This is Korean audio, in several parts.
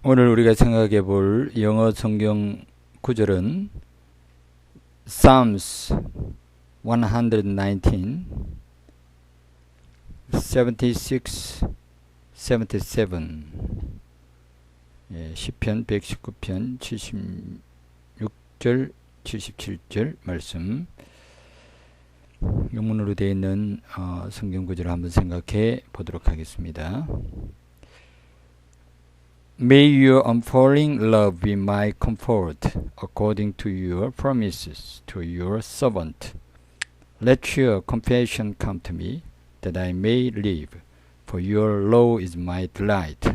오늘 우리가 생각해 볼 영어 성경 구절은 Psalms 119, 76, 77 시편 119편 76절 77절 말씀 영문으로 되어 있는 성경 구절을 한번 생각해 보도록 하겠습니다. May your unfailing love be my comfort, according to your promises to your servant. Let your compassion come to me, that I may live, for your law is my delight.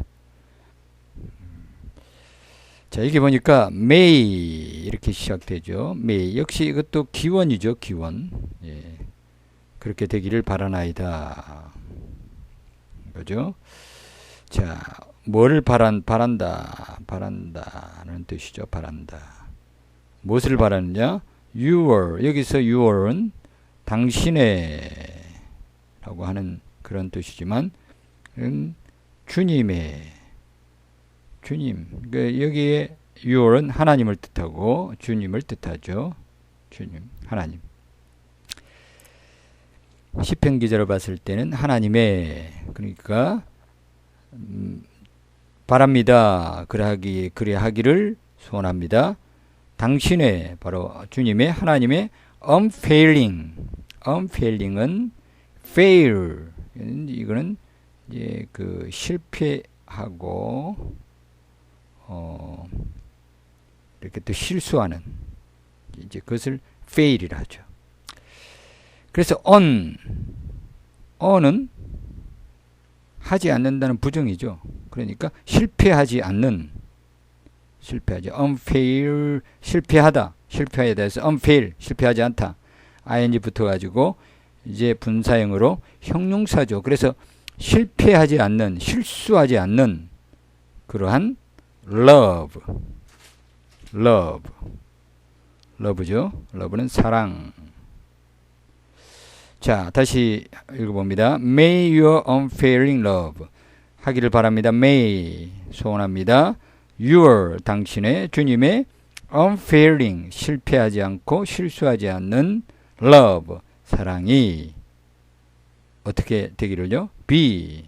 자, 여기 보니까 may 이렇게 시작되죠. may 역시 이것도 기원이죠. 기원. 예, 그렇게 되기를 바라나이다. 그죠? 자, 뭐를 바란다는 뜻이죠. 바란다. 무엇을 바라느냐? your, 여기서 your은 당신의 라고 하는 그런 뜻이지만 주님의, 주님. 여기에 your은 하나님을 뜻하고 주님을 뜻하죠. 주님, 하나님. 시편 기자로 봤을 때는 하나님의, 그러니까 바랍니다. 그래 하기를 소원합니다. 당신의, 바로 주님의, 하나님의 unfailing은 fail, 이거는 이제 그 실패하고 이렇게 또 실수하는, 이제 그것을 fail이라 하죠. 그래서 on은 하지 않는다는 부정이죠. 그러니까 실패하지, unfail, 실패하다, 실패하다 해서 unfail, 실패하지 않다. ing 붙어가지고 이제 분사형으로 형용사죠. 그래서 실패하지 않는, 실수하지 않는 그러한 love죠. love는 사랑. 자, 다시 읽어봅니다. May your unfailing love 하기를 바랍니다. May 소원합니다. Your 당신의, 주님의 unfailing 실패하지 않고 실수하지 않는 love 사랑이 어떻게 되기를요? B는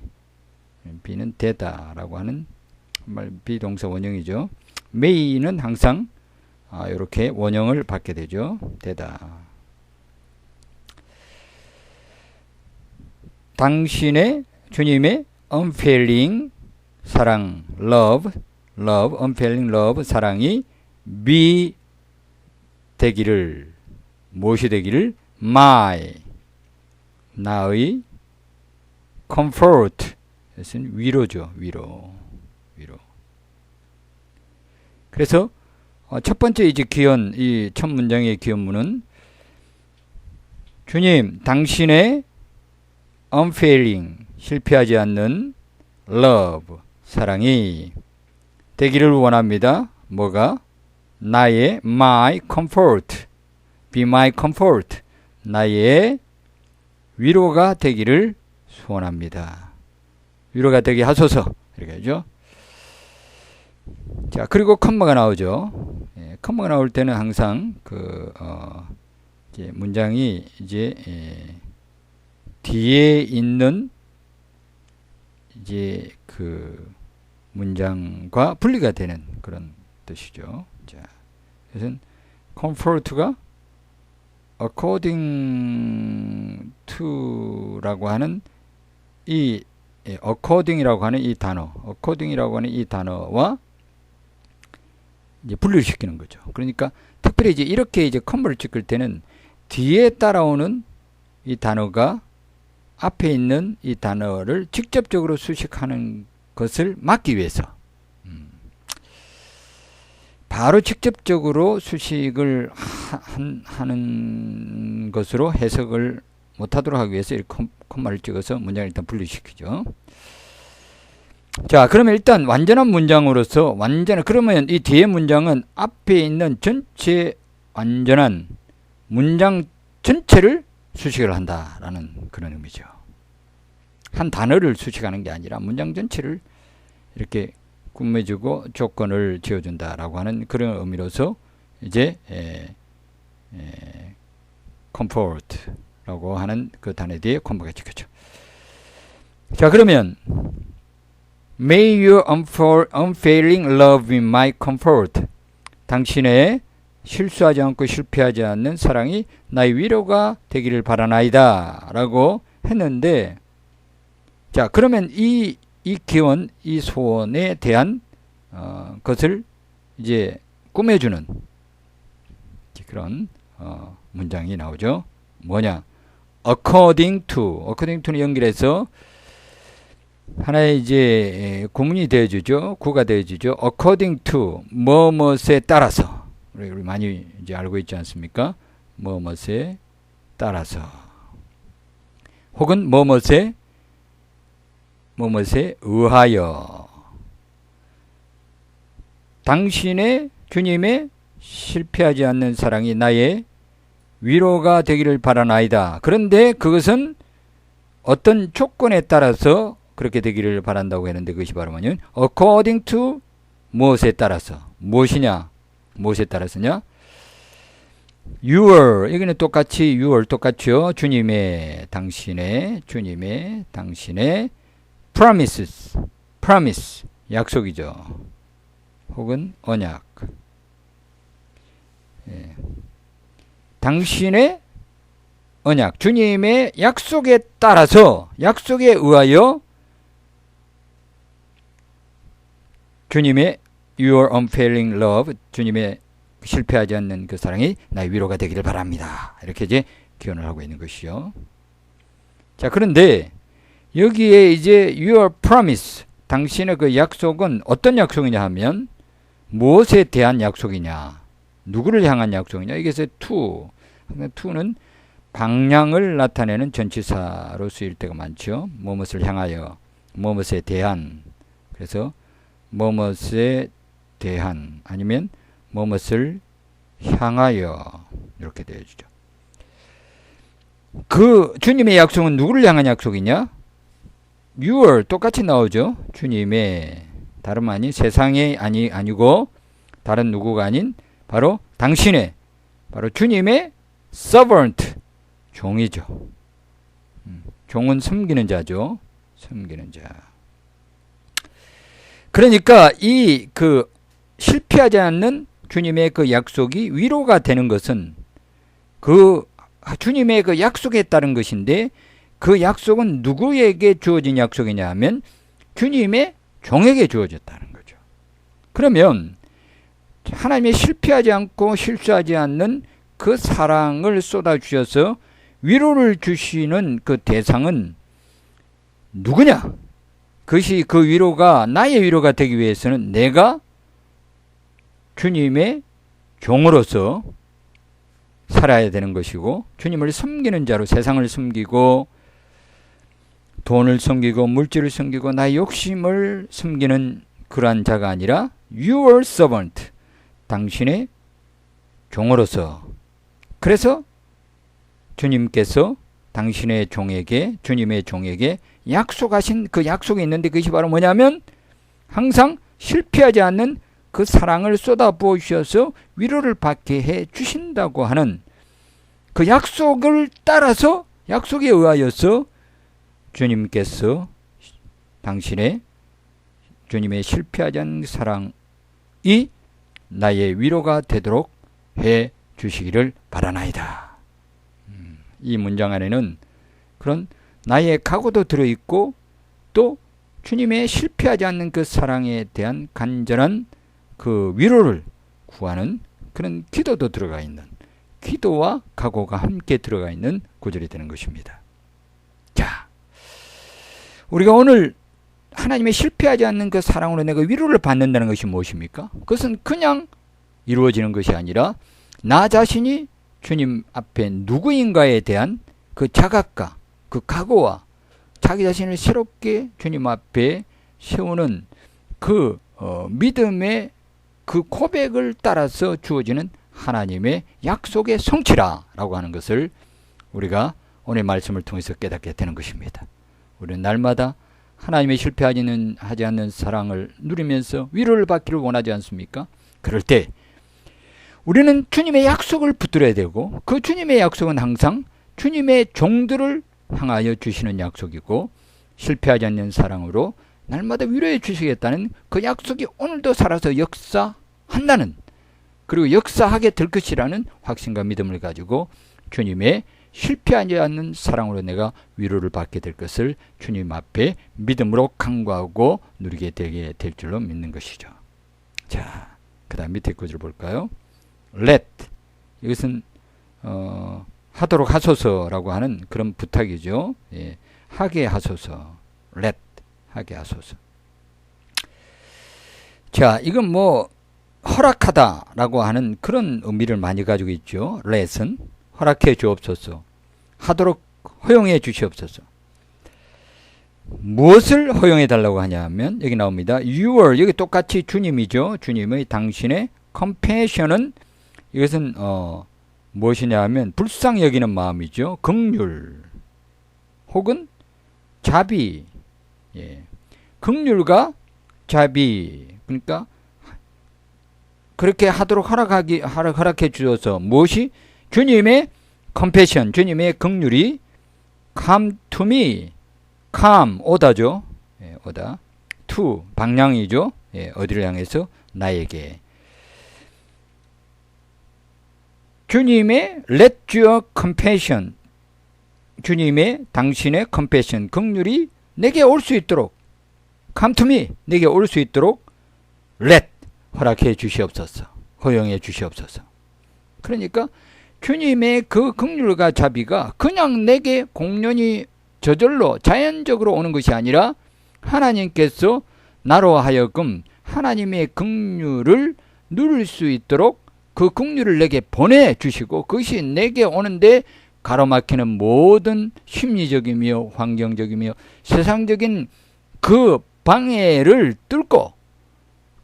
되다라고 하는 비동사 원형이죠. May는 항상 이렇게 원형을 받게 되죠. 되다. 당신의, 주님의 unfailing 사랑, love, unfailing love 사랑이 be 되기를, 무엇이 되기를? 나의 comfort, 이것은 위로죠. 위로. 그래서 첫 번째 이제 기원, 이 첫 문장의 기원문은 주님, 당신의 unfailing 실패하지 않는 love 사랑이 되기를 원합니다. 뭐가? 나의 my comfort, be my comfort, 나의 위로가 되기를 소원합니다. 위로가 되게 하소서, 이렇게 하죠. 자, 그리고 컴마가 나오죠. 예, 컴마가 나올 때는 항상 이제 문장이 이제 뒤에 있는 이제 그 문장과 분리가 되는 그런 뜻이죠. 자, 그래서 comfort가 according to라고 하는 이 according이라고 하는 이 단어와 이제 분리를 시키는 거죠. 그러니까 특별히 이제 이렇게 이제 컴마를 찍을 때는 뒤에 따라오는 이 단어가 앞에 있는 이 단어를 직접적으로 수식하는 것을 막기 위해서 바로 직접적으로 수식을 하는 것으로 해석을 못하도록 하기 위해서 이렇게 콤마를 찍어서 문장을 일단 분리시키죠. 자, 그러면 일단 완전한 문장으로서 그러면 이 뒤에 문장은 앞에 있는 전체 완전한 문장 전체를 수식을 한다라는 그런 의미죠. 한 단어를 수식하는 게 아니라 문장 전체를 이렇게 꾸며주고 조건을 지어준다라고 하는 그런 의미로서 이제 comfort라고 하는 그 단어 뒤에 콤마가 찍혔죠. 자, 그러면 May your unfailing love be my comfort. 당신의 실수하지 않고 실패하지 않는 사랑이 나의 위로가 되기를 바라나이다 라고 했는데, 자, 그러면 이 기원, 이 소원에 대한 것을 이제 꾸며주는 그런 문장이 나오죠. 뭐냐? according to는 연결해서 하나의 이제 구문이 되어주죠. 구가 되어주죠. according to, 뭐뭐에 따라서. 우리 많이 이제 알고 있지 않습니까? 뭐뭐에 따라서. 혹은 뭐뭐에 의하여. 당신의 주님의 실패하지 않는 사랑이 나의 위로가 되기를 바라나이다. 그런데 그것은 어떤 조건에 따라서 그렇게 되기를 바란다고 했는데, 그것이 바로 뭐냐면 according to 무엇에 따라서. 무엇이냐? 무엇에 따라서냐? your, 여기는 똑같이 your 똑같죠. 주님의, 당신의 promise, 약속이죠. 혹은 언약. 당신의 언약, 주님의 약속에 따라서, 약속에 의하여 주님의 your unfailing love, 주님의 실패하지 않는 그 사랑이 나의 위로가 되기를 바랍니다. 이렇게 이제 기원을 하고 있는 것이요. 자, 그런데 여기에 이제 your promise, 당신의 그 약속은 어떤 약속이냐 하면 무엇에 대한 약속이냐, 누구를 향한 약속이냐. 이게서 to는 방향을 나타내는 전치사로 쓰일 때가 많죠. 무엇을 향하여, 무엇에 대한. 그래서 무엇에 대한, 아니면 무엇을 향하여, 이렇게 되어주죠. 그 주님의 약속은 누구를 향한 약속이냐? your 똑같이 나오죠. 주님의, 다름 아닌 세상이 아니고 다른 누구가 아닌 바로 당신의, 바로 주님의 servant, 종이죠. 종은 섬기는 자죠. 섬기는 자. 그러니까 이 그 실패하지 않는 주님의 그 약속이 위로가 되는 것은 그 주님의 그 약속에 따른 것인데, 그 약속은 누구에게 주어진 약속이냐 하면 주님의 종에게 주어졌다는 거죠. 그러면 하나님의 실패하지 않고 실수하지 않는 그 사랑을 쏟아주셔서 위로를 주시는 그 대상은 누구냐? 그것이 그 위로가 나의 위로가 되기 위해서는 내가 주님의 종으로서 살아야 되는 것이고, 주님을 섬기는 자로 세상을 섬기고 돈을 섬기고 물질을 섬기고 나의 욕심을 섬기는 그러한 자가 아니라 your servant, 당신의 종으로서. 그래서 주님께서 당신의 종에게, 주님의 종에게 약속하신 그 약속이 있는데, 그것이 바로 뭐냐면 항상 실패하지 않는 그 사랑을 쏟아부어 주셔서 위로를 받게 해 주신다고 하는 그 약속을 따라서, 약속에 의하여서 주님께서 당신의, 주님의 실패하지 않는 사랑이 나의 위로가 되도록 해 주시기를 바라나이다. 이 문장 안에는 그런 나의 각오도 들어있고, 또 주님의 실패하지 않는 그 사랑에 대한 간절한 그 위로를 구하는 그런 기도도 들어가 있는, 기도와 각오가 함께 들어가 있는 구절이 되는 것입니다. 자, 우리가 오늘 하나님의 실패하지 않는 그 사랑으로 내가 위로를 받는다는 것이 무엇입니까? 그것은 그냥 이루어지는 것이 아니라 나 자신이 주님 앞에 누구인가에 대한 그 자각과 그 각오와 자기 자신을 새롭게 주님 앞에 세우는 그 믿음의 그 고백을 따라서 주어지는 하나님의 약속의 성취라라고 하는 것을 우리가 오늘 말씀을 통해서 깨닫게 되는 것입니다. 우리는 날마다 하나님의 하지 않는 사랑을 누리면서 위로를 받기를 원하지 않습니까? 그럴 때 우리는 주님의 약속을 붙들어야 되고, 그 주님의 약속은 항상 주님의 종들을 향하여 주시는 약속이고, 실패하지 않는 사랑으로 날마다 위로해 주시겠다는 그 약속이 오늘도 살아서 역사한다는, 그리고 역사하게 될 것이라는 확신과 믿음을 가지고 주님의 실패하지 않는 사랑으로 내가 위로를 받게 될 것을 주님 앞에 믿음으로 간구하고 누리게 되게 될 줄로 믿는 것이죠. 자, 그 다음 밑에 구절 볼까요? let, 이것은 하도록 하소서라고 하는 그런 부탁이죠. 예, 하게 하소서. let, 하게 하소서. 자, 이건 뭐 허락하다라고 하는 그런 의미를 많이 가지고 있죠. let은 허락해 주옵소서, 하도록 허용해 주시옵소서. 무엇을 허용해 달라고 하냐면 여기 나옵니다. your, 여기 똑같이 주님이죠. 주님의 당신의 compassion은, 이것은 무엇이냐 하면 불쌍히 여기는 마음이죠. 긍휼 혹은 자비. 예. 긍휼과 자비. 그러니까 그렇게 하도록 허락해 주셔서 무엇이? 주님의 compassion, 주님의 긍휼이 come to me, come, 오다죠. 예, 오다. to, 방향이죠. 예, 어디를 향해서? 나에게. 주님의 let your compassion, 주님의 당신의 compassion, 긍휼이 내게 올 수 있도록, come to me, 내게 올 수 있도록 let, 허락해 주시옵소서, 허용해 주시옵소서. 그러니까 주님의 그 긍휼과 자비가 그냥 내게 공연히 저절로 자연적으로 오는 것이 아니라 하나님께서 나로 하여금 하나님의 긍휼을 누릴 수 있도록 그 긍휼을 내게 보내주시고, 그것이 내게 오는데 가로막히는 모든 심리적이며 환경적이며 세상적인 그 방해를 뚫고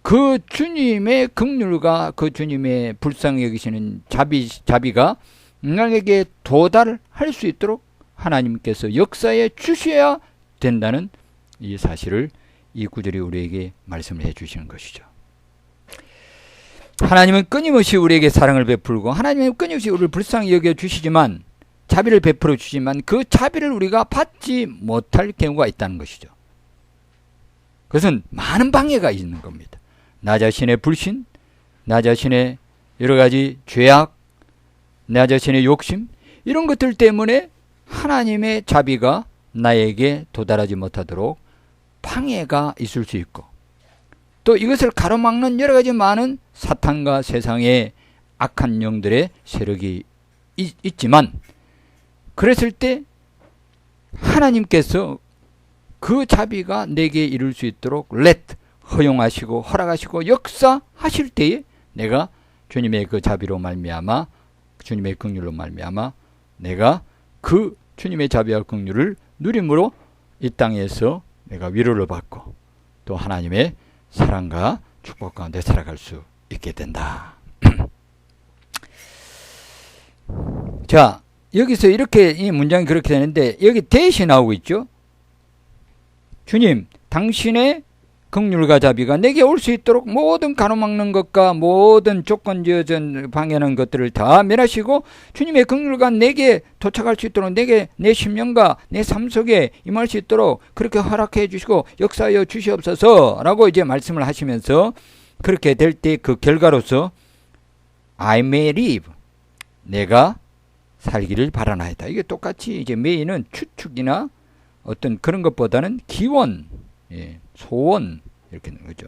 그 주님의 긍휼과 그 주님의 불쌍히 여기시는 자비가 나에게 도달할 수 있도록 하나님께서 역사해 주셔야 된다는 이 사실을 이 구절이 우리에게 말씀을 해 주시는 것이죠. 하나님은 끊임없이 우리에게 사랑을 베풀고 하나님은 끊임없이 우리를 불쌍히 여겨 주시지만, 자비를 베풀어 주시지만 그 자비를 우리가 받지 못할 경우가 있다는 것이죠. 그것은 많은 방해가 있는 겁니다. 나 자신의 불신, 나 자신의 여러 가지 죄악, 나 자신의 욕심, 이런 것들 때문에 하나님의 자비가 나에게 도달하지 못하도록 방해가 있을 수 있고, 또 이것을 가로막는 여러 가지 많은 사탄과 세상의 악한 영들의 세력이 있지만, 그랬을 때 하나님께서 그 자비가 내게 이룰 수 있도록 let, 허용하시고 허락하시고 역사하실 때에 내가 주님의 그 자비로 말미암아, 주님의 긍휼로 말미암아 내가 그 주님의 자비와 긍휼을 누림으로 이 땅에서 내가 위로를 받고 또 하나님의 사랑과 축복 가운데 살아갈 수 있게 된다. 자, 여기서 이렇게 이 문장이 그렇게 되는데 여기 대시 나오고 있죠. 주님, 당신의 긍휼과 자비가 내게 올 수 있도록 모든 가로막는 것과 모든 조건지어진 방해하는 것들을 다 멸하시고 주님의 긍휼과 내게 도착할 수 있도록 내게 내 심령과 내 삶 속에 임할 수 있도록 그렇게 허락해 주시고 역사하여 주시옵소서 라고 이제 말씀을 하시면서, 그렇게 될 때 그 결과로서 I may live, 내가 살기를 바라나이다. 이게 똑같이 이제 may는 추측이나 어떤 그런 것보다는 기원, 예, 소원, 이렇게 되는 거죠.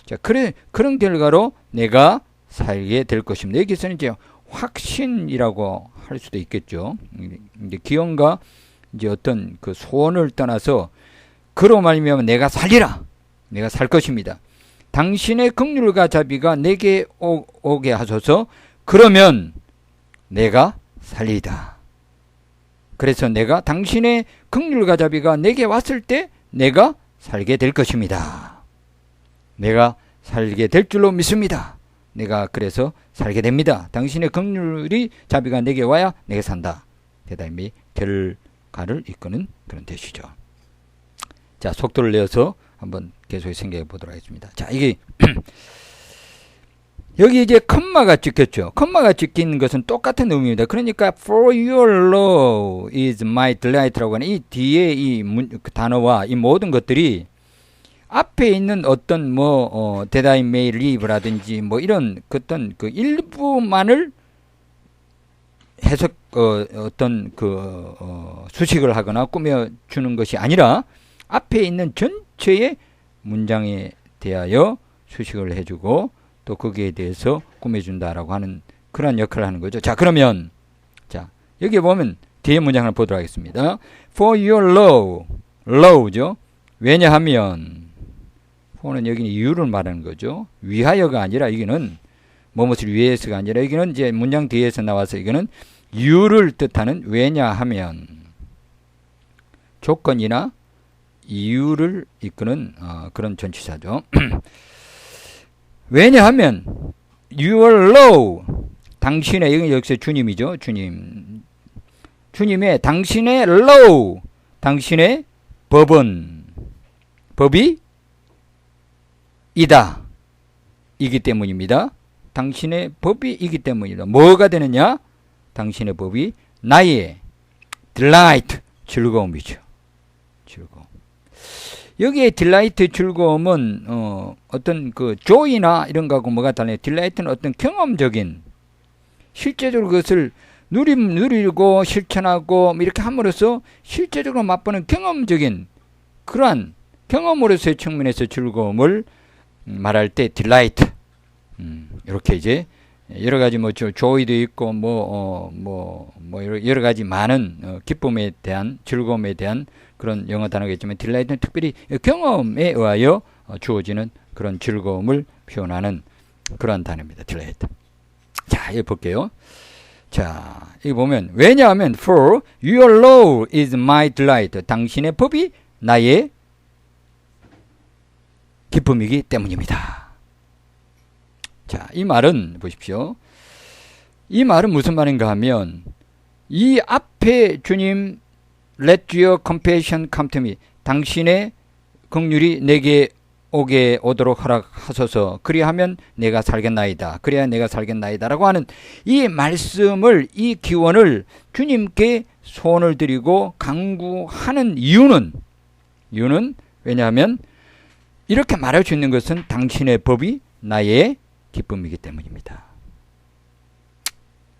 자, 그런 결과로 내가 살게 될 것입니다. 여기서는 이제 확신이라고 할 수도 있겠죠. 이제 기원과 이제 어떤 그 소원을 떠나서 그로 말미암아 내가 살리라, 내가 살 것입니다. 당신의 긍휼과 자비가 내게 오게 하소서. 그러면 내가 살리다. 그래서 내가 당신의 긍휼과 자비가 내게 왔을 때 내가 살게 될 것입니다. 내가 살게 될 줄로 믿습니다. 내가 그래서 살게 됩니다. 당신의 긍휼이 자비가 내게 와야 내가 산다. 대단히 결과를 이끄는 그런 뜻이죠. 자, 속도를 내어서 한번 계속 생각해 보도록 하겠습니다. 자, 이게 여기 이제 컴마가 찍혔죠. 컴마가 찍힌 것은 똑같은 의미입니다. 그러니까 for your love is my delight라고 하는 이 뒤에 이 단어와 이 모든 것들이 앞에 있는 어떤 that I may live라든지 이런 어떤 그 일부만을 해석 어떤 수식을 하거나 꾸며주는 것이 아니라 앞에 있는 전체의 문장에 대하여 수식을 해주고 또 거기에 대해서 꾸며준다라고 하는 그런 역할을 하는 거죠. 자, 그러면 자, 여기 보면 뒤에 문장을 보도록 하겠습니다. For your love, love죠. 왜냐하면 for는 여기는 이유를 말하는 거죠. 위하여가 아니라 여기는 무엇을 위해서가 아니라 여기는 이제 문장 뒤에서 나와서 이거는 이유를 뜻하는 왜냐하면 조건이나 이유를 이끄는 그런 전치사죠. 왜냐하면 your love 당신의 여기 역시 주님이죠. 주님의 당신의 love 당신의 법이 이다 이기 때문입니다. 당신의 법이 이기 때문이다. 뭐가 되느냐? 당신의 법이 나의 delight 즐거움이죠. 즐거움. 여기에 delight 즐거움은 어떤 그 joy나 이런 거하고 뭐가 달라요? delight는 어떤 경험적인 실제적으로 그것을 누리고 실천하고 이렇게 함으로써 실제적으로 맛보는 경험적인 그러한 경험으로서의 측면에서 즐거움을 말할 때 delight 이렇게 이제 여러 가지 joy도 있고 여러 가지 많은 기쁨에 대한 즐거움에 대한 그런 영어 단어가 있지만 delight는 특별히 경험에 의하여 주어지는 그런 즐거움을 표현하는 그런 단어입니다. delight. 자, 여기 볼게요. 자, 여기 보면 왜냐하면 for your law is my delight. 당신의 법이 나의 기쁨이기 때문입니다. 자, 이 말은 보십시오. 이 말은 무슨 말인가 하면 이 앞에 주님 Let your compassion come to me. 당신의 긍휼이 내게 오도록 허락하소서. 그리하면 내가 살겠나이다. 그래야 내가 살겠나이다. 라고 하는 이 말씀을, 이 기원을 주님께 소원을 드리고 강구하는 이유는 왜냐하면 이렇게 말할 수 있는 것은 당신의 법이 나의 기쁨이기 때문입니다.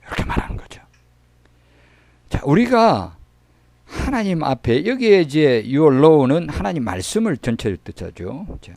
이렇게 말하는 거죠. 자, 우리가 하나님 앞에 여기에 이제 your law는 하나님 말씀을 전체를 뜻하죠. 자,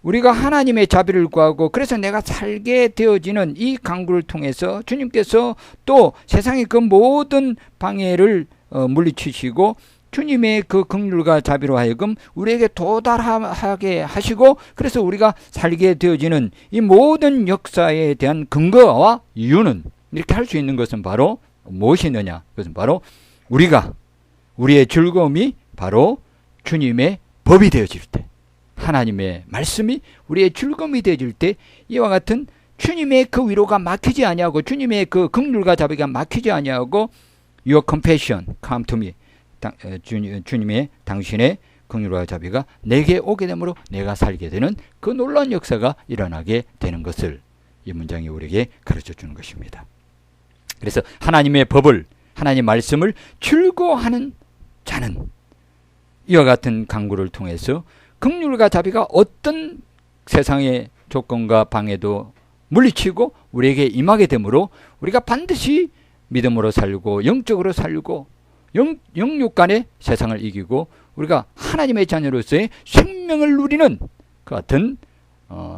우리가 하나님의 자비를 구하고 그래서 내가 살게 되어지는 이 강구를 통해서 주님께서 또 세상의 그 모든 방해를 물리치시고 주님의 그 긍휼과 자비로 하여금 우리에게 도달하게 하시고 그래서 우리가 살게 되어지는 이 모든 역사에 대한 근거와 이유는 이렇게 할 수 있는 것은 바로 무엇이느냐? 그것은 바로 우리의 즐거움이 바로 주님의 법이 되어질 때, 하나님의 말씀이 우리의 즐거움이 되어질 때 이와 같은 주님의 그 위로가 막히지 아니하고 주님의 그 긍휼과 자비가 막히지 아니하고 your compassion come to me. 주님의 당신의 긍휼과 자비가 내게 오게 되므로 내가 살게 되는 그 놀라운 역사가 일어나게 되는 것을 이 문장이 우리에게 가르쳐 주는 것입니다. 그래서 하나님의 법을 하나님의 말씀을 즐거워하는 자는 이와 같은 강구를 통해서 긍휼과 자비가 어떤 세상의 조건과 방해도 물리치고 우리에게 임하게 되므로 우리가 반드시 믿음으로 살고 영적으로 살고 영육 간의 세상을 이기고 우리가 하나님의 자녀로서의 생명을 누리는 그 같은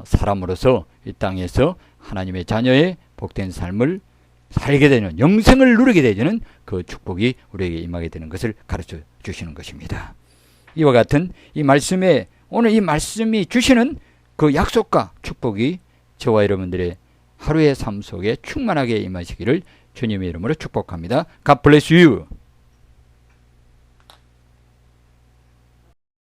사람으로서 이 땅에서 하나님의 자녀의 복된 삶을 살게 되는 영생을 누리게 되는 그 축복이 우리에게 임하게 되는 것을 가르쳐 주시는 것입니다. 이와 같은 이 말씀에 오늘 이 말씀이 주시는 그 약속과 축복이 저와 여러분들의 하루의 삶 속에 충만하게 임하시기를 주님의 이름으로 축복합니다. God bless you.